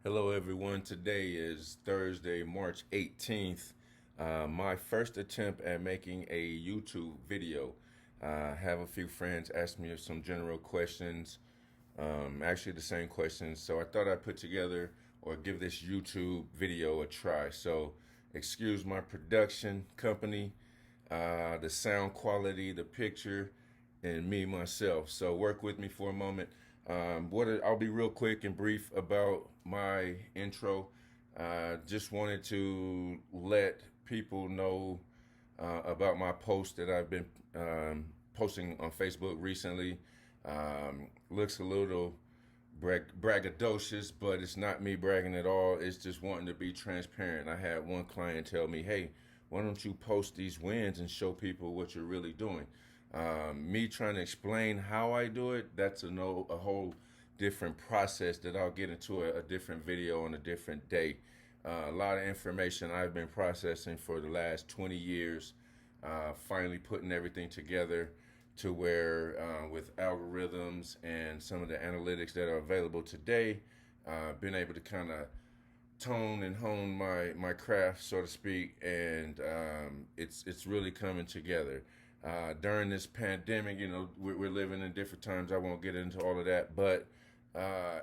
Hello, everyone. Today is Thursday, March 18th. My first attempt at making a YouTube video. Have a few friends ask me some general questions, actually the same questions. So I thought I'd put together or give this YouTube video a try. So excuse my production company, the sound quality, the picture, and me myself. So work with me for a moment. I'll be real quick and brief about my intro. Just wanted to let people know about my post that I've been posting on Facebook recently. Looks a little braggadocious, but it's not me bragging at all. It's just wanting to be transparent. I had one client tell me, "Hey, why don't you post these wins and show people what you're really doing?" Me trying to explain how I do it, that's a whole different process that I'll get into a different video on a different day. A lot of information I've been processing for the last 20 years, finally putting everything together to where with algorithms and some of the analytics that are available today, been able to kind of tone and hone my craft, so to speak, and it's really coming together. During this pandemic, we're living in different times. I won't get into all of that, but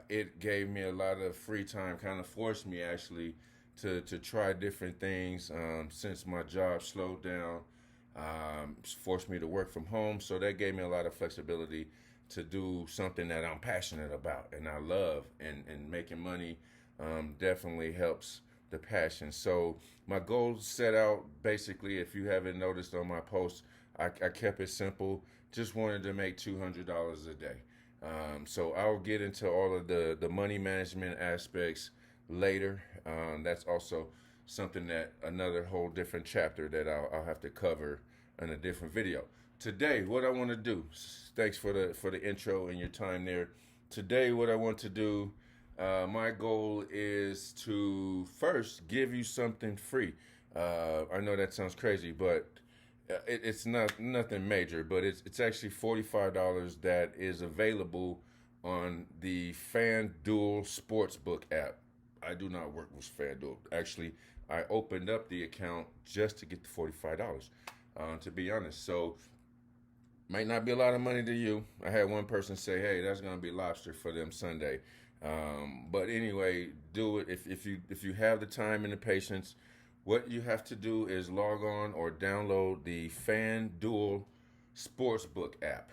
it gave me a lot of free time, kind of forced me actually to try different things since my job slowed down, forced me to work from home. So that gave me a lot of flexibility to do something that I'm passionate about and I love, and making money definitely helps the passion. So my goal set out, basically, if you haven't noticed on my post, I kept it simple. Just wanted to make $200 a day. So I'll get into all of the money management aspects later. That's also something that another whole different chapter that I'll have to cover in a different video. Today, what I want to do, thanks for the intro and your time there. Today, what I want to do, my goal is to first give you something free. I know that sounds crazy, but it's nothing major, but it's actually $45 that is available on the FanDuel Sportsbook app. I do not work with FanDuel. Actually, I opened up the account just to get the $45, to be honest. So might not be a lot of money to you. I had one person say, "Hey, that's gonna be lobster for them Sunday." But anyway, do it if you have the time and the patience. What you have to do is log on or download the FanDuel Sportsbook app.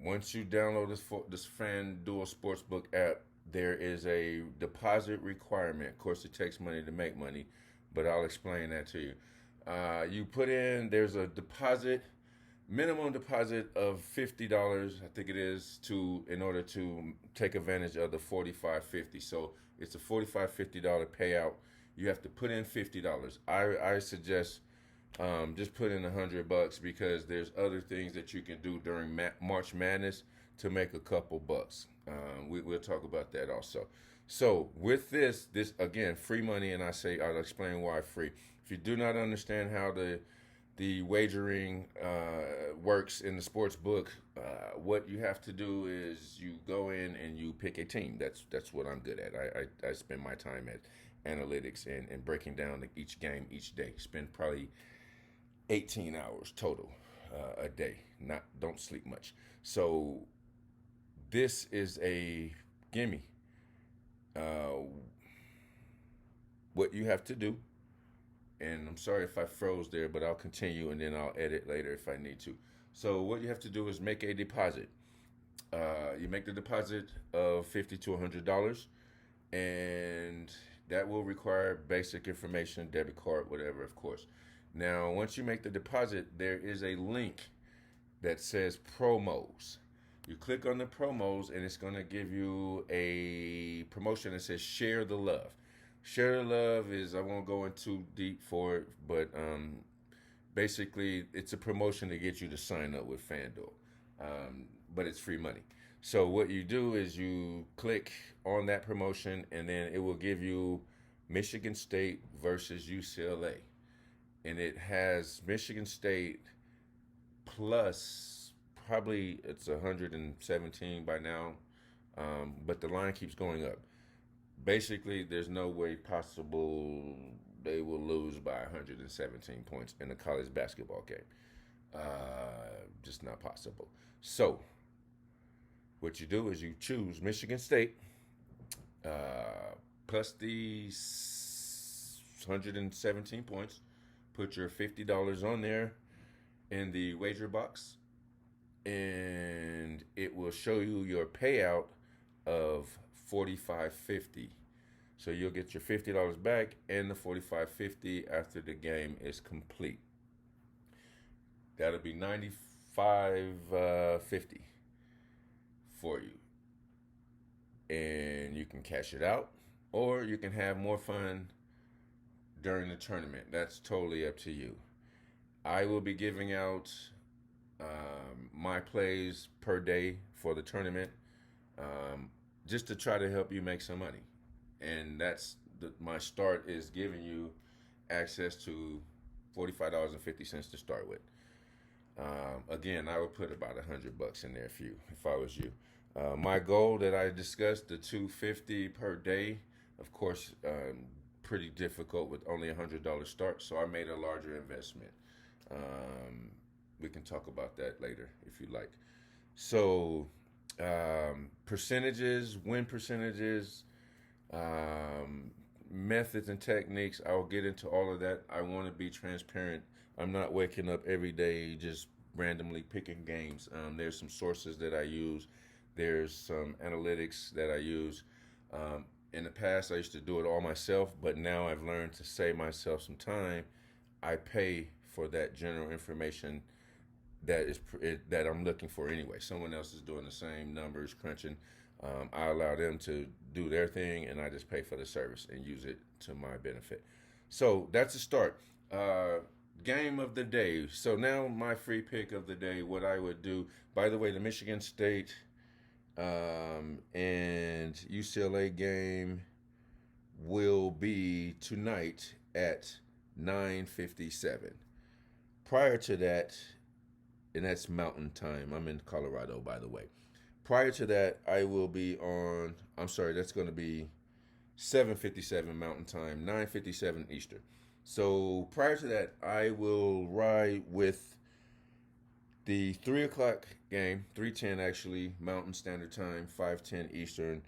Once you download this FanDuel Sportsbook app, there is a deposit requirement. Of course, it takes money to make money, but I'll explain that to you. You put in, there's a minimum deposit of $50, I think it is, in order to take advantage of the $45.50. So it's a $45.50 payout. You have to put in $50. I suggest just put in $100 because there's other things that you can do during March Madness to make a couple bucks. We'll talk about that also. So with this again, free money, and I'll explain why free. If you do not understand how the wagering works in the sports book, what you have to do is you go in and you pick a team. That's what I'm good at. I spend my time at analytics and breaking down each game each day. Spend probably 18 hours total a day. Don't sleep much. So this is a gimme. What you have to do, and I'm sorry if I froze there, but I'll continue and then I'll edit later if I need to. So what you have to do is make a deposit. You make the deposit of $50 to $100, and that will require basic information, debit card, whatever, of course. Now, once you make the deposit, there is a link that says promos. You click on the promos, and it's going to give you a promotion that says share the love. Share the love is, I won't go in too deep for it, but basically it's a promotion to get you to sign up with FanDuel. But it's free money. So what you do is you click on that promotion, and then it will give you Michigan State versus UCLA. And it has Michigan State plus, probably it's 117 by now, but the line keeps going up. basically, there's no way possible they will lose by 117 points in a college basketball game. Just not possible. So, what you do is you choose Michigan State plus the 117 points. Put your $50 on there in the wager box, and it will show you your payout of $45.50. So you'll get your $50 back and the $45.50 after the game is complete. That'll be $95.50 for you. And you can cash it out, or you can have more fun during the tournament. That's totally up to you. I will be giving out my plays per day for the tournament, just to try to help you make some money. And my start is giving you access to $45.50 to start with. Again, I would put about $100 in there if I was you. My goal that I discussed, the $250 per day, of course, pretty difficult with only $100 start, so I made a larger investment. We can talk about that later if you like. So, percentages, win percentages, methods and techniques, I'll get into all of that. I want to be transparent. I'm not waking up every day just randomly picking games. There's some sources that I use. There's some analytics that I use. In the past, I used to do it all myself, but now I've learned to save myself some time. I pay for that general information that I'm looking for anyway. Someone else is doing the same numbers, crunching. I allow them to do their thing, and I just pay for the service and use it to my benefit. So that's a start. Game of the day. So now my free pick of the day, what I would do. By the way, the Michigan State and UCLA game will be tonight at 9:57. Prior to that, and that's Mountain Time. I'm in Colorado, by the way. Prior to that, I will be on, that's going to be 7:57 Mountain Time, 9:57 Eastern. So prior to that, I will ride with the 3 o'clock game, 3:10 actually, Mountain Standard Time, 5:10 Eastern.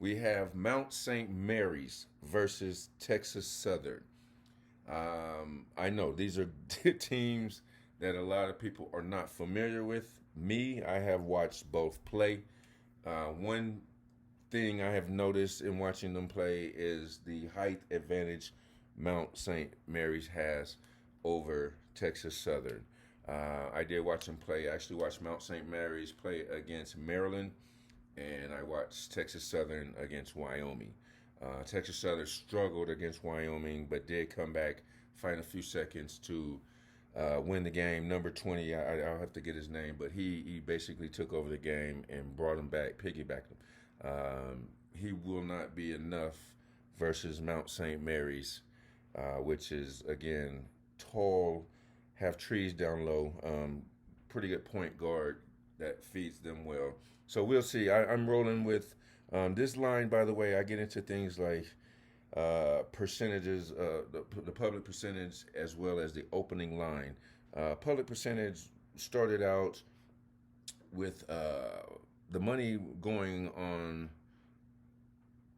We have Mount St. Mary's versus Texas Southern. I know these are teams that a lot of people are not familiar with. Me, I have watched both play. One thing I have noticed in watching them play is the height advantage Mount St. Mary's has over Texas Southern. I did watch them play. I actually watched Mount St. Mary's play against Maryland, and I watched Texas Southern against Wyoming. Texas Southern struggled against Wyoming, but did come back, find a few seconds to win the game. Number 20, I'll have to get his name, but he basically took over the game and brought him back, piggybacked him. He will not be enough versus Mount St. Mary's, which is, again, tall, have trees down low, pretty good point guard that feeds them well. So we'll see. I'm rolling with this line, by the way. I get into things like percentages, the public percentage, as well as the opening line. Public percentage started out with the money going on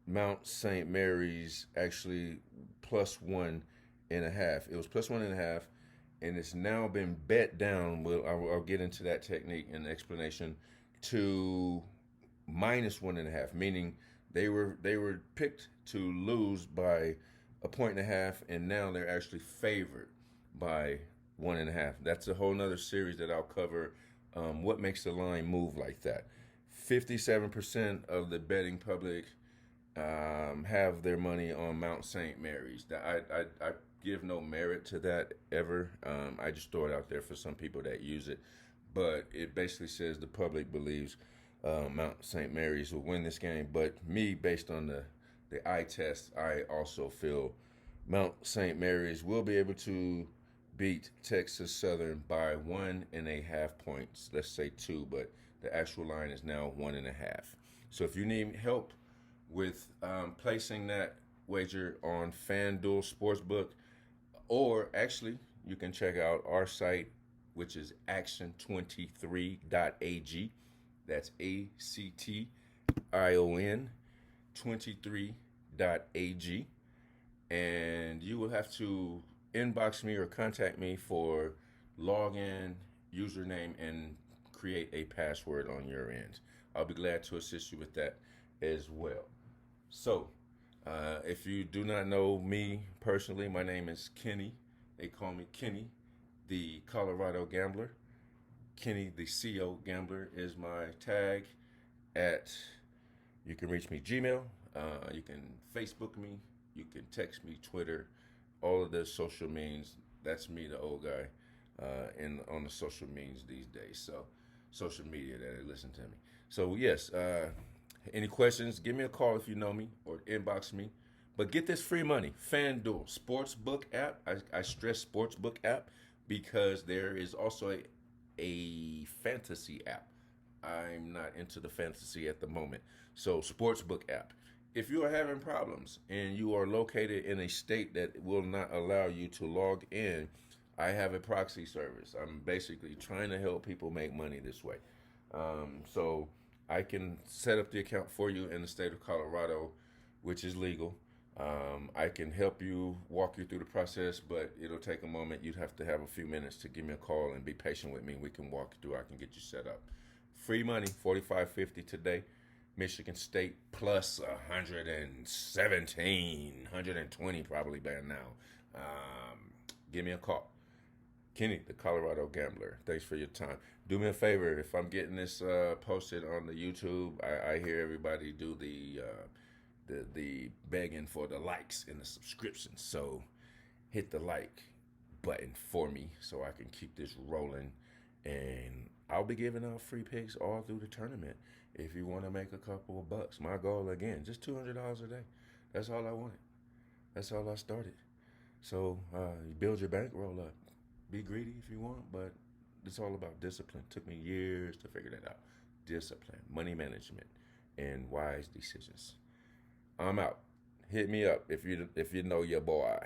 Mount St. Mary's actually +1.5. It was +1.5, and it's now been bet down. I'll get into that technique and explanation to -1.5, meaning they were picked to lose by 1.5, and now they're actually favored by 1.5. That's a whole nother series that I'll cover. What makes the line move like that? 57% of the betting public have their money on Mount St. Mary's. I give no merit to that ever. I just throw it out there for some people that use it. But it basically says the public believes Mount St. Mary's will win this game. But me, based on the eye test, I also feel Mount St. Mary's will be able to beat Texas Southern by 1.5 points. Let's say 2, but the actual line is now 1.5. So if you need help with placing that wager on FanDuel Sportsbook, or actually, you can check out our site, which is action23.ag. That's ACTION 23.ag. And you will have to inbox me or contact me for login, username, and create a password on your end. I'll be glad to assist you with that as well. So, if you do not know me personally, my name is Kenny. They call me Kenny, the Colorado Gambler. Kenny, the CO Gambler is my tag at. You can reach me Gmail. You can Facebook me. You can text me, Twitter, all of the social means. That's me, the old guy, on the social means these days. So, social media that they listen to me. So yes, any questions? Give me a call if you know me, or inbox me. But get this free money. FanDuel Sportsbook app. I stress Sportsbook app because there is also a fantasy app. I'm not into the fantasy at the moment. So Sportsbook app. If you are having problems and you are located in a state that will not allow you to log in, I have a proxy service. I'm basically trying to help people make money this way. So I can set up the account for you in the state of Colorado, which is legal. I can help you, walk you through the process, but it'll take a moment. You'd have to have a few minutes to give me a call and be patient with me. We can walk you through. I can get you set up. Free money, $45.50 today. Michigan State plus 117, 120 probably by now. Give me a call. Kenny, the Colorado Gambler. Thanks for your time. Do me a favor. If I'm getting this posted on the YouTube, I hear everybody do the begging for the likes and the subscriptions. So hit the like button for me so I can keep this rolling. And I'll be giving out free picks all through the tournament if you want to make a couple of bucks. My goal, again, just $200 a day. That's all I wanted. That's all I started. So you build your bankroll up. Be greedy if you want, but it's all about discipline. Took me years to figure that out. Discipline, money management, and wise decisions. I'm out. Hit me up if you know your boy.